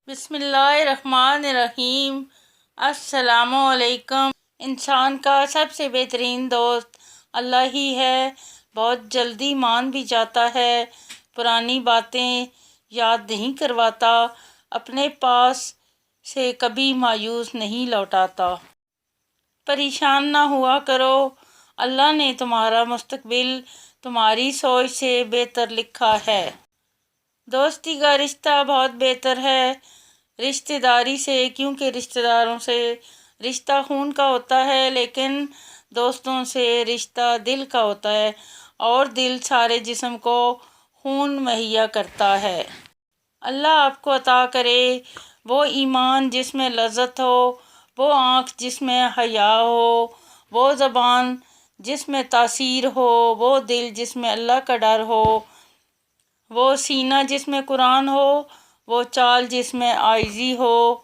بسم اللہ الرحمن الرحیم۔ السلام علیکم۔ انسان کا سب سے بہترین دوست اللہ ہی ہے۔ بہت جلدی مان بھی جاتا ہے، پرانی باتیں یاد نہیں کرواتا، اپنے پاس سے کبھی مایوس نہیں لوٹاتا۔ پریشان نہ ہوا کرو، اللہ نے تمہارا مستقبل تمہاری سوچ سے بہتر لکھا ہے۔ دوستی کا رشتہ بہت بہتر ہے رشتہ داری سے، کیونکہ رشتہ داروں سے رشتہ خون کا ہوتا ہے، لیکن دوستوں سے رشتہ دل کا ہوتا ہے، اور دل سارے جسم کو خون مہیا کرتا ہے۔ اللہ آپ کو عطا کرے وہ ایمان جس میں لذت ہو، وہ آنکھ جس میں حیا ہو، وہ زبان جس میں تاثیر ہو، وہ دل جس میں اللہ کا ڈر ہو، وہ سینہ جس میں قرآن ہو، وہ چال جس میں عاجزی ہو،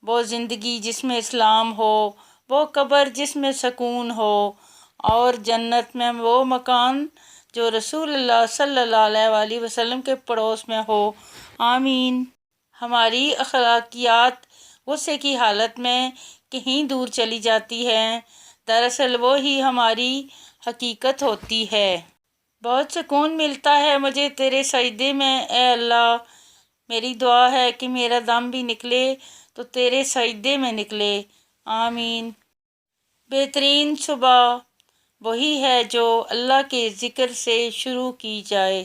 وہ زندگی جس میں اسلام ہو، وہ قبر جس میں سکون ہو، اور جنت میں وہ مکان جو رسول اللہ صلی اللہ علیہ وسلم کے پڑوس میں ہو۔ آمین۔ ہماری اخلاقیات غصے کی حالت میں کہیں دور چلی جاتی ہیں، دراصل وہی ہماری حقیقت ہوتی ہے۔ بہت سکون ملتا ہے مجھے تیرے سجدے میں اے اللہ۔ میری دعا ہے کہ میرا دم بھی نکلے تو تیرے سجدے میں نکلے۔ آمین۔ بہترین صبح وہی ہے جو اللہ کے ذکر سے شروع کی جائے۔